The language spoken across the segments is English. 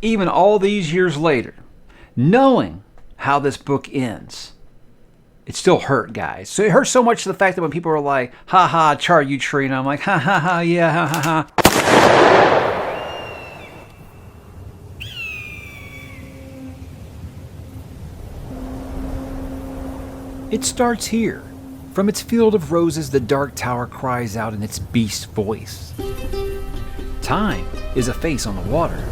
even all these years later, knowing how this book ends, it still hurt, guys. So it hurt so much to the fact that when people were like, ha ha, Char, you tree, and I'm like, ha ha ha, yeah, ha ha ha. It starts here. From its field of roses, the dark tower cries out in its beast voice. Time is a face on the water.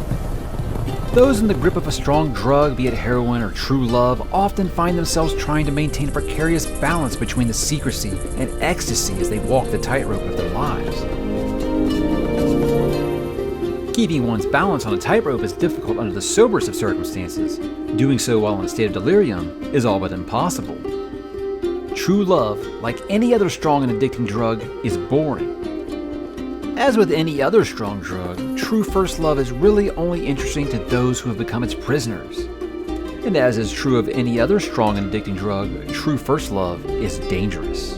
Those in the grip of a strong drug, be it heroin or true love, often find themselves trying to maintain a precarious balance between the secrecy and ecstasy as they walk the tightrope of their lives. Keeping one's balance on a tightrope is difficult under the soberest of circumstances. Doing so while in a state of delirium is all but impossible. True love, like any other strong and addicting drug, is boring. As with any other strong drug, true first love is really only interesting to those who have become its prisoners. And as is true of any other strong and addicting drug, true first love is dangerous.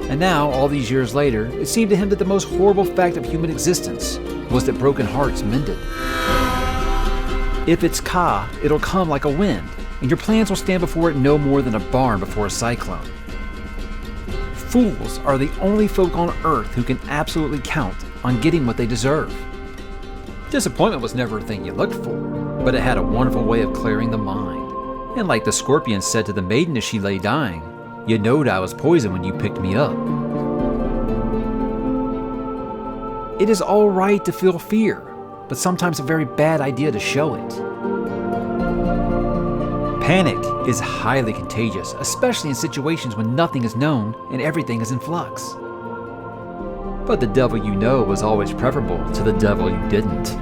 And now, all these years later, it seemed to him that the most horrible fact of human existence was that broken hearts mended. If it's Ka, it'll come like a wind, and your plans will stand before it no more than a barn before a cyclone. Fools are the only folk on earth who can absolutely count on getting what they deserve. Disappointment was never a thing you looked for, but it had a wonderful way of clearing the mind. And like the scorpion said to the maiden as she lay dying, "You knowed I was poison when you picked me up." It is all right to feel fear, but sometimes a very bad idea to show it. Panic is highly contagious, especially in situations when nothing is known and everything is in flux. But the devil you know was always preferable to the devil you didn't.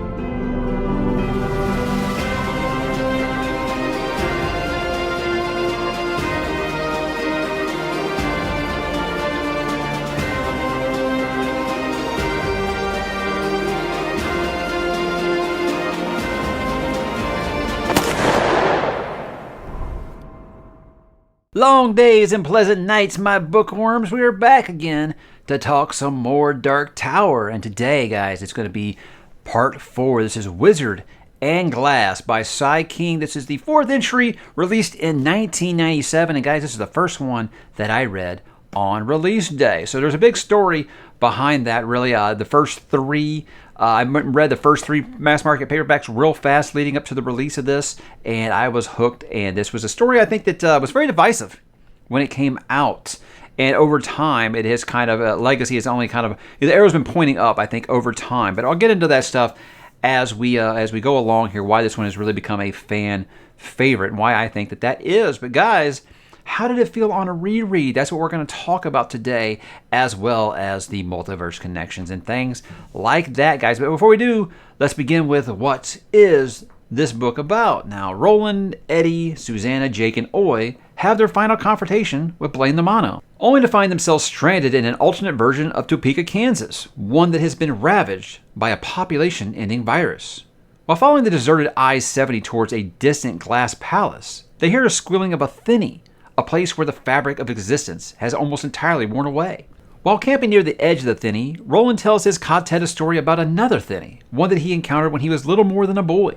Long days and pleasant nights, my bookworms. We are back again to talk some more Dark Tower. And today, guys, it's going to be part 4. This is Wizard and Glass by Cy King. This is the 4th entry, released in 1997. And guys, this is the first one that I read on release day. So there's a big story behind that, really. The first 3... I read the first 3 mass market paperbacks real fast leading up to the release of this, and I was hooked. And this was a story I think that was very divisive when it came out. And over time, it has kind of, legacy has only kind of, the arrow's been pointing up, I think, over time. But I'll get into that stuff as we go along here, why this one has really become a fan favorite and why I think that that is. But guys, how did it feel on a reread? That's what we're going to talk about today, as well as the Multiverse Connections and things like that, guys. But before we do, let's begin with what is this book about? Now, Roland, Eddie, Susanna, Jake, and Oi have their final confrontation with Blaine the Mono, only to find themselves stranded in an alternate version of Topeka, Kansas, one that has been ravaged by a population-ending virus. While following the deserted I-70 towards a distant glass palace, they hear a squealing of a thinny, a place where the fabric of existence has almost entirely worn away. While camping near the edge of the thinny, Roland tells his Ka-tet a story about another thinny, one that he encountered when he was little more than a boy.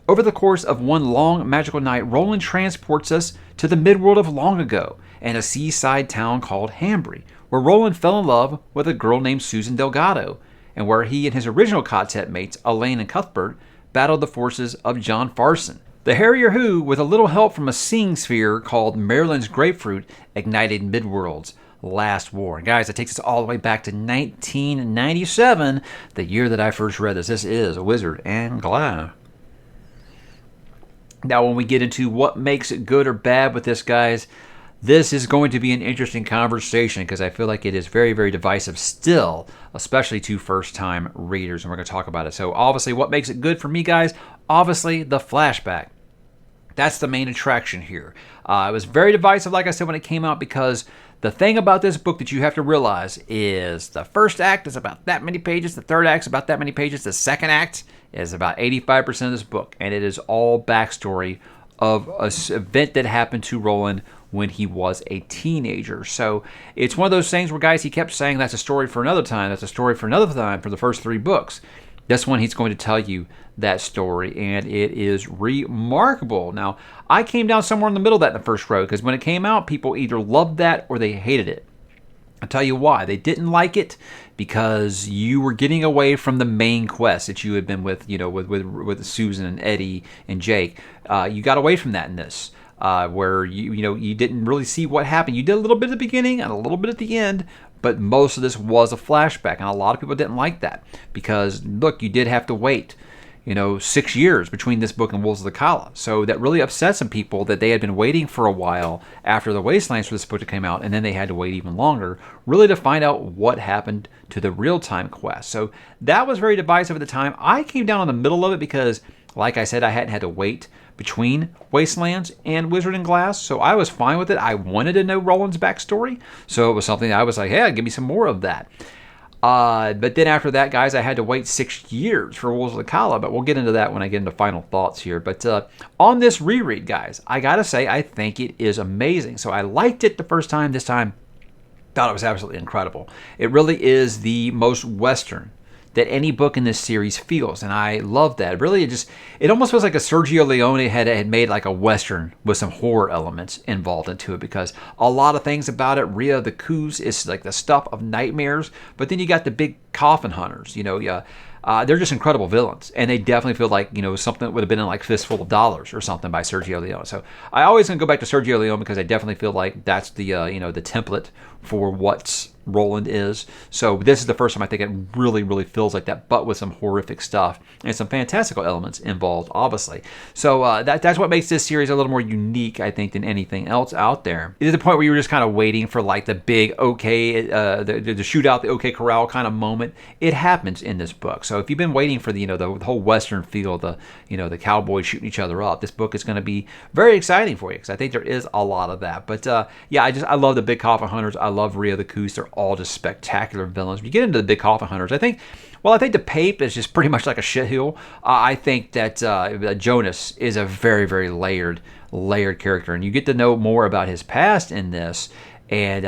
Over the course of one long magical night, Roland transports us to the midworld of long ago and a seaside town called Hambry, where Roland fell in love with a girl named Susan Delgado, and where he and his original Ka-tet mates, Elaine and Cuthbert, battled the forces of John Farson, the Harrier who, with a little help from a seeing sphere called Maryland's Grapefruit, ignited Midworld's last war. And guys, that takes us all the way back to 1997, the year that I first read this. This is Wizard and Glass. Now, when we get into what makes it good or bad with this, guys, this is going to be an interesting conversation because I feel like it is very, very divisive still, especially to first-time readers, and we're going to talk about it. So, obviously, what makes it good for me, guys? Obviously, the flashback. That's the main attraction here. It was very divisive, like I said, when it came out, because the thing about this book that you have to realize is the first act is about that many pages, the third act is about that many pages, the second act is about 85% of this book, and it is all backstory of an event that happened to Roland when he was a teenager. So it's one of those things where, guys, he kept saying that's a story for another time, that's a story for another time for the first 3 books. This one, he's going to tell you that story, and it is remarkable. Now, I came down somewhere in the middle of that in the first row, because when it came out, people either loved that or they hated it. I'll tell you why. They didn't like it because you were getting away from the main quest that you had been with, with Susan and Eddie and Jake. You got away from that in this, where you didn't really see what happened. You did a little bit at the beginning and a little bit at the end, but most of this was a flashback, and a lot of people didn't like that because, look, you did have to wait 6 years between this book and Wolves of the Kala. So that really upset some people that they had been waiting for a while after the Wastelands for this book to come out, and then they had to wait even longer, really to find out what happened to the real-time quest. So that was very divisive at the time. I came down in the middle of it because, like I said, I hadn't had to wait between Wastelands and Wizard and Glass, so I was fine with it. I wanted to know Roland's backstory, so it was something I was like, hey, give me some more of that. But then after that, guys, I had to wait 6 years for Wolves of the Kala, but we'll get into that when I get into final thoughts here. But on this reread, guys, I gotta say, I think it is amazing. So I liked it the first time. This time, thought it was absolutely incredible. It really is the most Western that any book in this series feels, and I love that. Really, it almost feels like a Sergio Leone had made like a Western with some horror elements involved into it, because a lot of things about it, Rhea the Coos is like the stuff of nightmares, but then you got the big coffin hunters, they're just incredible villains, and they definitely feel like something that would have been in like Fistful of Dollars or something by Sergio Leone. So I always gonna go back to Sergio Leone because I definitely feel like that's the the template for what's Roland is. So this is the first time I think it really, really feels like that, but with some horrific stuff and some fantastical elements involved, obviously. So that's what makes this series a little more unique, I think, than anything else out there. It is the point where you were just kind of waiting for like the big the shootout, the OK Corral kind of moment. It happens in this book. So if you've been waiting for the whole Western feel, the cowboys shooting each other up, this book is going to be very exciting for you, because I think there is a lot of that. But I love the big coffin hunters. I love Rhea the Coos. They're all just spectacular villains. When you get into the big coffin hunters, I think the Pape is just pretty much like a shitheel. I think that Jonas is a very, very layered character, and you get to know more about his past in this. And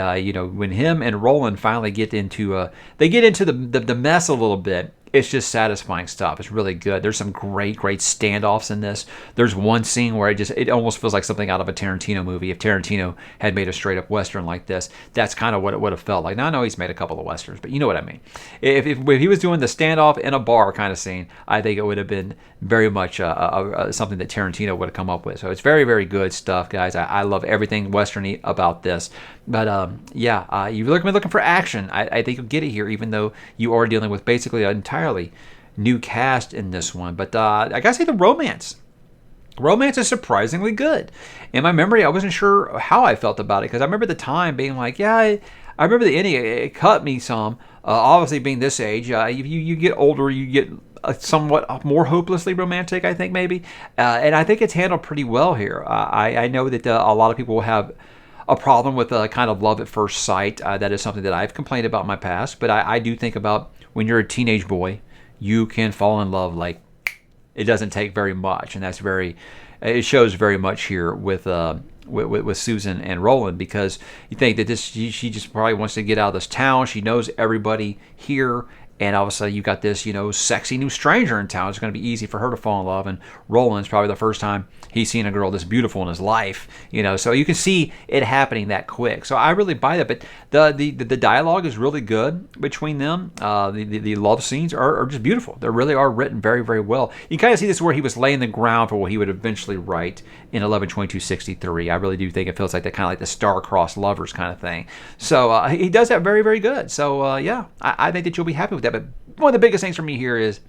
when him and Roland finally get into the mess a little bit, it's just satisfying stuff. It's really good. There's some great standoffs in this. There's one scene where it almost feels like something out of a Tarantino movie. If Tarantino had made a straight up Western like this, that's kind of what it would have felt like. Now I know he's made a couple of Westerns, but you know what I mean. If he was doing the standoff in a bar kind of scene, I think it would have been very much something that Tarantino would have come up with. So it's very, very good stuff, guys. I love everything Western-y about this. But you're looking for action. I think you'll get it here, even though you are dealing with basically an entirely new cast in this one. But I gotta say, the romance is surprisingly good. In my memory, I wasn't sure how I felt about it, because I remember the time being like, I remember the ending. It cut me some. Obviously, being this age, you get older, you get somewhat more hopelessly romantic, I think, maybe. And I think it's handled pretty well here. I know that a lot of people will have a problem with kind of love at first sight. That is something that I've complained about in my past, but I do think about when you're a teenage boy, you can fall in love like it doesn't take very much, and it shows very much here with Susan and Roland, because you think that she just probably wants to get out of this town. She knows everybody here, and obviously you got this sexy new stranger in town. It's going to be easy for her to fall in love, and Roland's probably the first time he's seen a girl this beautiful in his life, so you can see it happening that quick. So I really buy that. But the dialogue is really good between them. The love scenes are just beautiful. They really are written very, very well. You kind of see this where he was laying the ground for what he would eventually write in 11/22/63. I really do think it feels like that, kind of like the star-crossed lovers kind of thing. So he does that very, very good. So I think that you'll be happy with that. But one of the biggest things for me here is,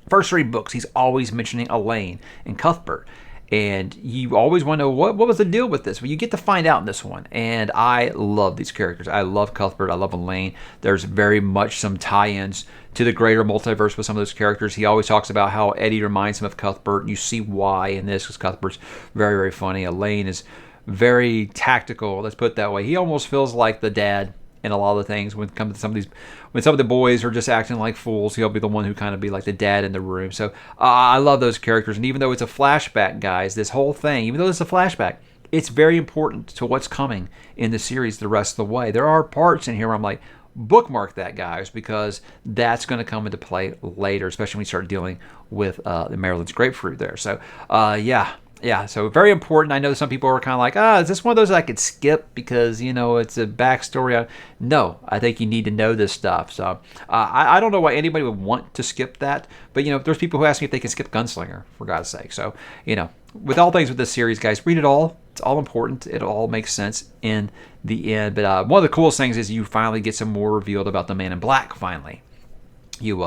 first 3 books, he's always mentioning Elaine and Cuthbert. And you always want to know what was the deal with this. Well, you get to find out in this one. And I love these characters. I love Cuthbert. I love Elaine. There's very much some tie-ins to the greater multiverse with some of those characters. He always talks about how Eddie reminds him of Cuthbert. And you see why in this, because Cuthbert's very, very funny. Elaine is very tactical. Let's put it that way. He almost feels like the dad in a lot of the things when it comes to when some of the boys are just acting like fools, he'll be the one who kind of be like the dad in the room. So I love those characters. And even though it's a flashback, guys, this whole thing, even though it's a flashback, it's very important to what's coming in the series the rest of the way. There are parts in here where I'm like, bookmark that, guys, because that's going to come into play later, especially when we start dealing with the Maryland's grapefruit there. So, yeah, so very important. I know some people are kind of like, is this one of those I could skip because, it's a backstory? No, I think you need to know this stuff. So I don't know why anybody would want to skip that. But, there's people who ask me if they can skip Gunslinger, for God's sake. So, with all things with this series, guys, read it all. It's all important. It all makes sense in the end. But one of the coolest things is you finally get some more revealed about the Man in Black, finally. You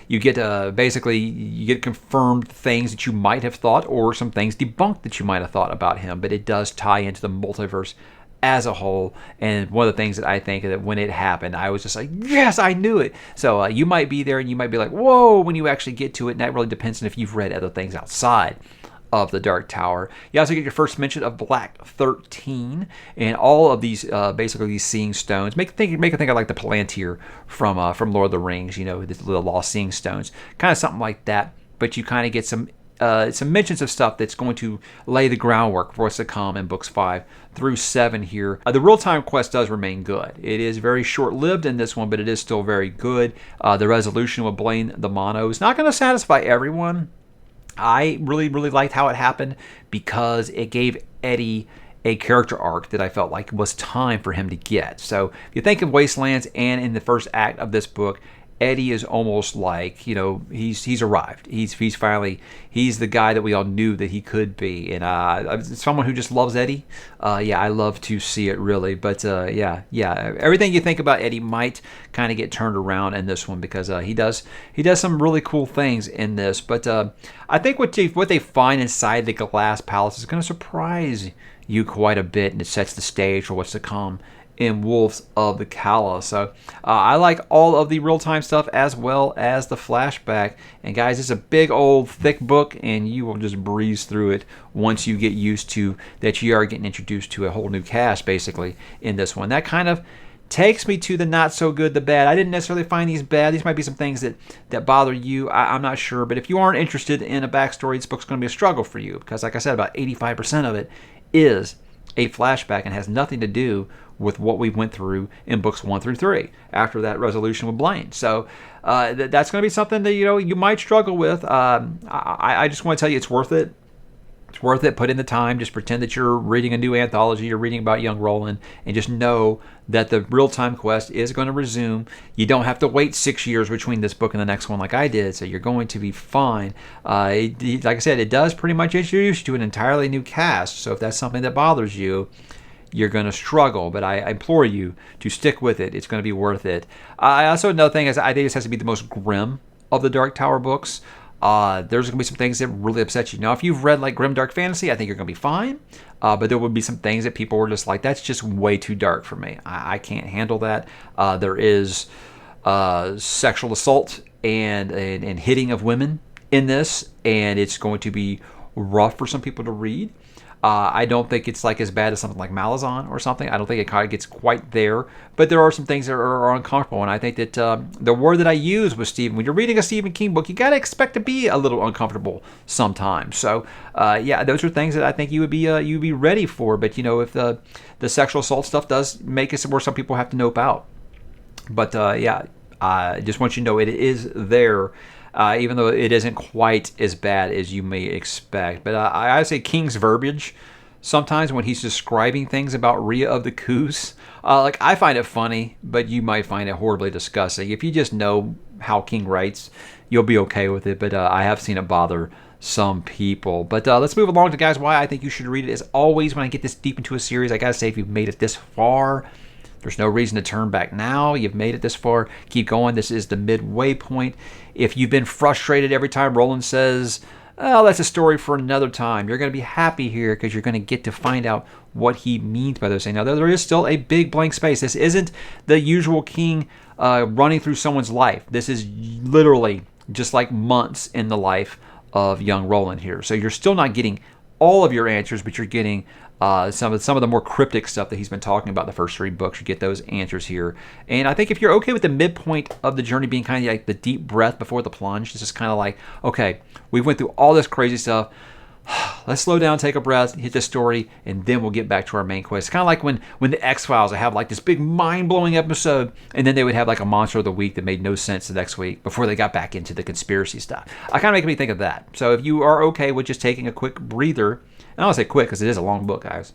get basically you get confirmed things that you might have thought, or some things debunked that you might have thought about him. But it does tie into the multiverse as a whole. And one of the things that I think that when it happened, I was just like, yes, I knew it. So you might be there and you might be like, whoa, when you actually get to it. And that really depends on if you've read other things outside of the Dark Tower. You also get your first mention of Black 13 and all of these basically these seeing stones. Make it think of like the Palantir from Lord of the Rings, the lost seeing stones, kind of something like that. But you kind of get some mentions of stuff that's going to lay the groundwork for what's to come in books 5 through 7 here. The real-time quest does remain good. It is very short-lived in this one, but it is still very good. The resolution with Blaine the Mono is not going to satisfy everyone. I really, really liked how it happened because it gave Eddie a character arc that I felt like was time for him to get. So if you think of Wastelands and in the first act of this book, Eddie is almost like, he's arrived. He's the guy that we all knew that he could be. And someone who just loves Eddie, I love to see it, really. But everything you think about Eddie might kind of get turned around in this one because he does some really cool things in this. But I think what they find inside the Glass Palace is going to surprise you quite a bit, and it sets the stage for what's to come in Wolves of the Calla. So I like all of the real-time stuff as well as the flashback. And guys, it's a big old thick book, and you will just breeze through it once you get used to that you are getting introduced to a whole new cast basically in this one. That kind of takes me to the not so good, the bad. I didn't necessarily find these bad. These might be some things that bother you. I'm not sure. But if you aren't interested in a backstory, this book's going to be a struggle for you because, like I said, about 85% of it is a flashback and has nothing to do with what we went through in books 1 through 3 after that resolution with Blaine. So that's going to be something that you might struggle with. I just want to tell you it's worth it. It's worth it. Put in the time. Just pretend that you're reading a new anthology. You're reading about young Roland, and just know that the real-time quest is going to resume. You don't have to wait 6 years between this book and the next one like I did, so you're going to be fine. Like I said, it does pretty much introduce you to an entirely new cast, so if that's something that bothers you, you're going to struggle, but I implore you to stick with it. It's going to be worth it. Another thing is I think this has to be the most grim of the Dark Tower books. There's going to be some things that really upset you. Now, if you've read like grim dark fantasy, I think you're going to be fine. But there would be some things that people were just like, that's just way too dark for me. I can't handle that. There is sexual assault and hitting of women in this, and it's going to be rough for some people to read. I don't think it's like as bad as something like Malazan or something. I don't think it kind of gets quite there. But there are some things that are uncomfortable. And I think that the word that I use was Stephen. When you're reading a Stephen King book, you got to expect to be a little uncomfortable sometimes. So, those are things that I think you would be ready for. But, if the sexual assault stuff does make it where some people have to nope out. But, I just want you to know it is there. Even though it isn't quite as bad as you may expect. But I say King's verbiage sometimes when he's describing things about Rhea of the Coos. I find it funny, but you might find it horribly disgusting. If you just know how King writes, you'll be okay with it. But I have seen it bother some people. But let's move along to, guys, why I think you should read it. As always, when I get this deep into a series, I got to say, if you've made it this far, there's no reason to turn back now. You've made it this far. Keep going. This is the midway point. If you've been frustrated every time Roland says, oh, that's a story for another time, you're going to be happy here because you're going to get to find out what he means by those things. Now, there is still a big blank space. This isn't the usual King running through someone's life. This is literally just like months in the life of young Roland here. So you're still not getting all of your answers, but you're getting some of the more cryptic stuff that he's been talking about the first 3 books. You get those answers here. And I think if you're okay with the midpoint of the journey being kind of like the deep breath before the plunge, this is kind of like, okay, we went through all this crazy stuff. let's slow down, take a breath, hit the story, and then we'll get back to our main quest. It's kind of like when the X-Files would have like this big mind-blowing episode, and then they would have like a monster of the week that made no sense the next week before they got back into the conspiracy stuff. I kind of make me think of that. So if you are okay with just taking a quick breather, and I don't want to say quick because it is a long book, guys,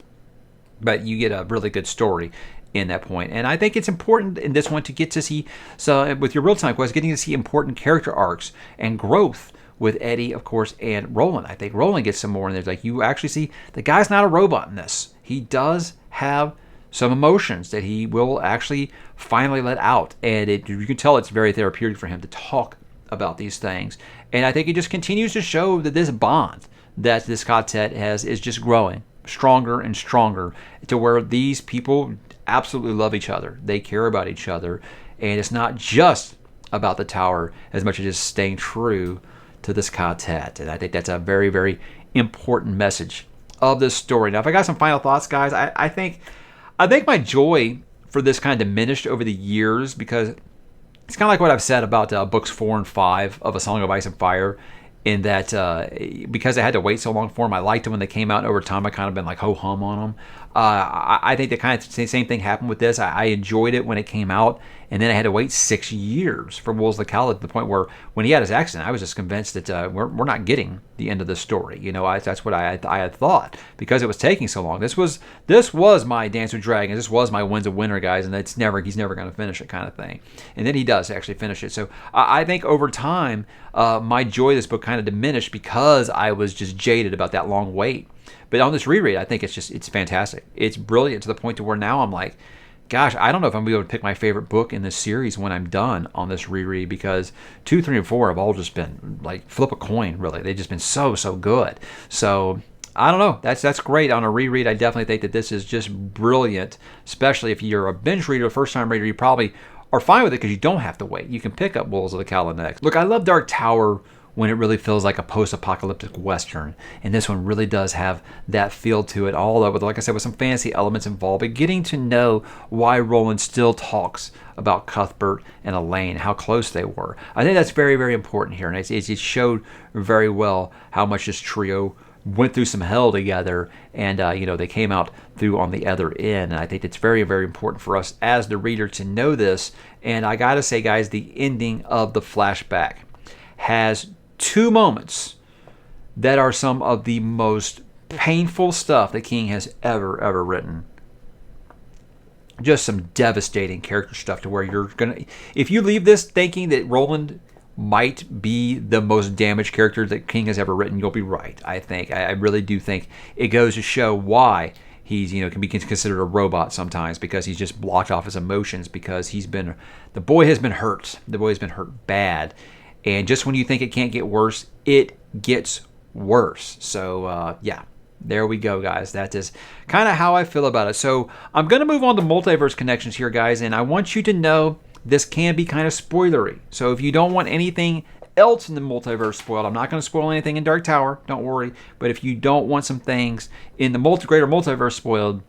but you get a really good story in that point. And I think it's important in this one to get to see, so with your real-time quest, getting to see important character arcs and growth with Eddie, of course, and Roland. I think Roland gets some more in there. Like, you actually see the guy's not a robot in this. He does have some emotions that he will actually finally let out. And you can tell it's very therapeutic for him to talk about these things. And I think it just continues to show that this bond that this Ka-tet has is just growing stronger and stronger to where these people absolutely love each other. They care about each other. And it's not just about the tower as much as just staying true to this Ka-tet. And I think that's a very, very important message of this story. Now, if I got some final thoughts, guys, I think my joy for this kind of diminished over the years, because it's kind of like what I've said about books 4 and 5 of A Song of Ice and Fire, in that because I had to wait so long for them, I liked them when they came out. Over time, I kind of been like ho-hum on them. I think the kind of same thing happened with this. I enjoyed it when it came out, and then I had to wait 6 years for Wolves of the Calla, to the point where when he had his accident, I was just convinced that we're not getting the end of the story. You know, that's what I had thought, because it was taking so long. This was my Dance with Dragons. This was my Winds of Winter, guys, and he's never going to finish it, kind of thing. And then he does actually finish it. So I think over time, my joy of this book kind of diminished because I was just jaded about that long wait. But on this reread, I think it's fantastic. It's brilliant to the point to where now I'm like, gosh, I don't know if I'm going to be able to pick my favorite book in this series when I'm done on this reread, because 2, 3, and 4 have all just been like flip a coin, really. They've just been so good. So I don't know. That's great. On a reread, I definitely think that this is just brilliant, especially if you're a binge reader, a first-time reader. You probably are fine with it because you don't have to wait. You can pick up Wolves of the Calla next. Look, I love Dark Tower when it really feels like a post-apocalyptic Western. And this one really does have that feel to it, all over, like I said, with some fantasy elements involved, but getting to know why Roland still talks about Cuthbert and Elaine, how close they were. I think that's very, very important here. And it showed very well how much this trio went through some hell together, and they came out through on the other end. And I think it's very, very important for us as the reader to know this. And I gotta say, guys, the ending of the flashback has 2 moments that are some of the most painful stuff that King has ever written. Just some devastating character stuff to where you're gonna, if you leave this thinking that Roland might be the most damaged character that King has ever written, you'll be right. I really do think it goes to show why he's, can be considered a robot sometimes, because he's just blocked off his emotions, because the boy has been hurt. The boy has been hurt bad. And just when you think it can't get worse, it gets worse. So, there we go, guys. That is kind of how I feel about it. So I'm going to move on to Multiverse Connections here, guys. And I want you to know this can be kind of spoilery. So if you don't want anything else in the multiverse spoiled, I'm not going to spoil anything in Dark Tower. Don't worry. But if you don't want some things in the greater multiverse spoiled,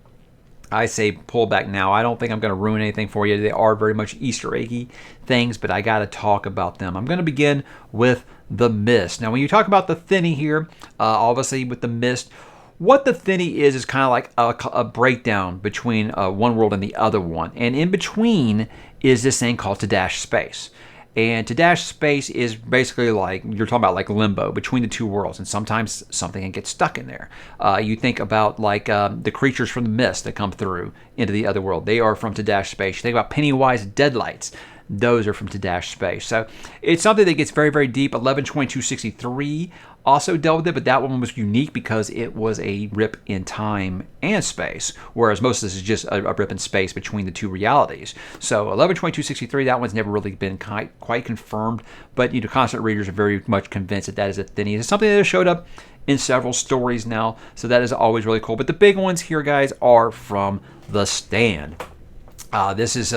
I say pull back now. I don't think I'm going to ruin anything for you. They are very much Easter eggy things, but I got to talk about them. I'm going to begin with the Mist. Now, when you talk about the Thinny here, obviously with the Mist, what the Thinny is kind of like a breakdown between one world and the other one. And in between is this thing called Tadash Space. And Tadash Space is basically like, you're talking about like limbo between the 2 worlds, and sometimes something can get stuck in there. You think about like the creatures from the Mist that come through into the other world. They are from Tadash Space. You think about Pennywise Deadlights. Those are from Tadash Space. So it's something that gets very, very deep. 11/22/63 also dealt with it, but that one was unique because it was a rip in time and space, whereas most of this is just a rip in space between the 2 realities. So 11/22/63, that one's never really been quite confirmed, but constant readers are very much convinced that is a Thinny. It's something that has showed up in several stories now, so that is always really cool. But the big ones here, guys, are from The Stand. This is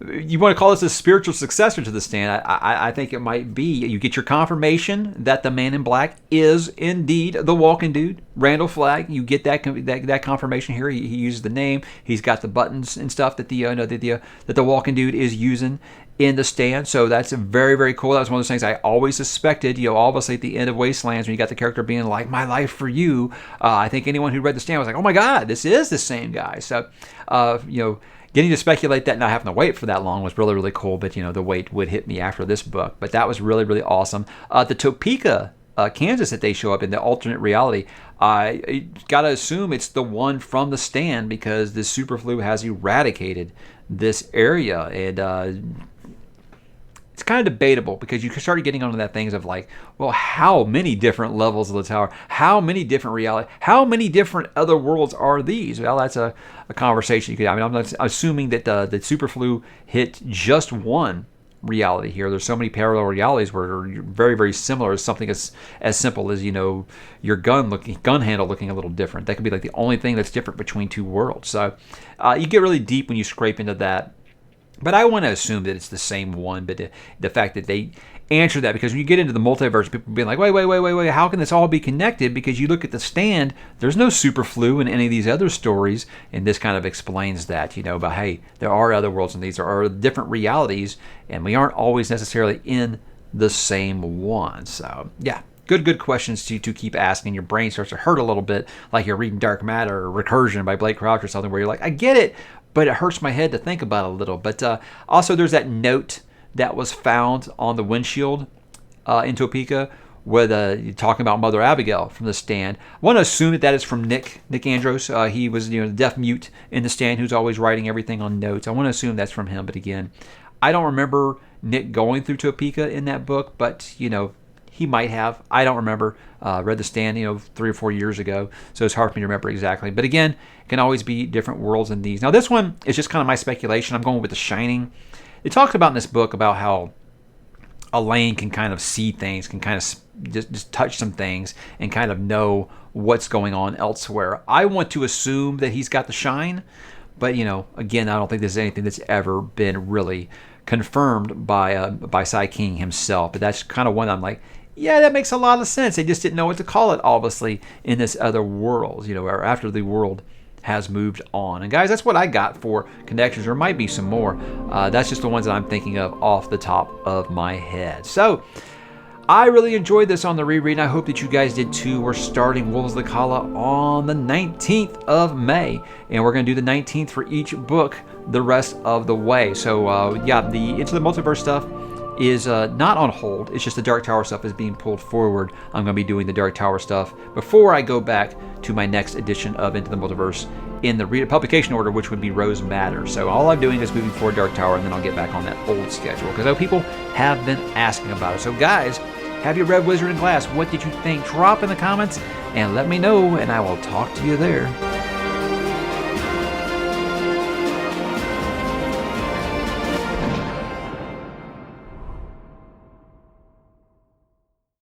you want to call this a spiritual successor to the Stand. I think it might be. You get your confirmation that the Man in Black is indeed the Walking Dude, Randall Flagg. You get that confirmation here. He uses the name. He's got the buttons and stuff that the Walking Dude is using in the Stand. So that's very, very cool. That was one of those things I always suspected. Obviously at the end of Wastelands, when you got the character being like, "My life for you," I think anyone who read the Stand was like, "Oh my God, this is the same guy." So, getting to speculate that and not having to wait for that long was really, really cool. But, the wait would hit me after this book. But that was really, really awesome. The Topeka, Kansas that they show up in, the alternate reality, I got to assume it's the one from the Stand because the superflu has eradicated this area. And it's kind of debatable because you started getting onto that things of like, well, how many different levels of the tower? How many different reality? How many different other worlds are these? Well, that's a conversation you could. I'm not assuming that the superflu hit just one reality here. There's so many parallel realities where they're very, very similar. As something as simple as your gun handle looking a little different. That could be like the only thing that's different between two worlds. So you get really deep when you scrape into that. But I want to assume that it's the same one. But the fact that they answer that, because when you get into the multiverse, people being like, wait, how can this all be connected? Because you look at the Stand, there's no superflu in any of these other stories, and this kind of explains that, about, hey, there are other worlds and these are different realities, and we aren't always necessarily in the same one. So, yeah. Good questions to keep asking. Your brain starts to hurt a little bit, like you're reading Dark Matter or Recursion by Blake Crouch or something, where you're like, I get it, but it hurts my head to think about it a little. But also there's that note that was found on the windshield in Topeka with you're talking about Mother Abigail from the Stand. I want to assume that is from Nick Andros. He was the deaf mute in the Stand who's always writing everything on notes. I want to assume that's from him. But again, I don't remember Nick going through Topeka in that book, but he might have. I don't remember. Read the Stand, 3 or 4 years ago, so it's hard for me to remember exactly. But again, it can always be different worlds in these. Now, this one is just kind of my speculation. I'm going with The Shining. It talks about in this book about how Elaine can kind of see things, can kind of just touch some things, and kind of know what's going on elsewhere. I want to assume that he's got the shine, but again, I don't think there's anything that's ever been really confirmed by Cy King himself. But that's kind of one I'm like, yeah, that makes a lot of sense. They just didn't know what to call it, obviously, in this other world, or after the world has moved on. And guys, that's what I got for connections. There might be some more. That's just the ones that I'm thinking of off the top of my head. So I really enjoyed this on the reread, and I hope that you guys did too. We're starting Wolves of the Kala on the 19th of May, and we're going to do the 19th for each book the rest of the way. So the Into the Multiverse stuff is not on hold. It's just the Dark Tower stuff is being pulled forward. I'm going to be doing the Dark Tower stuff before I go back to my next edition of Into the Multiverse in the publication order, which would be Rose Matter. So all I'm doing is moving forward Dark Tower, and then I'll get back on that old schedule, because I know people have been asking about it. So guys, have you read Wizard and Glass? What did you think? Drop in the comments and let me know, and I will talk to you there.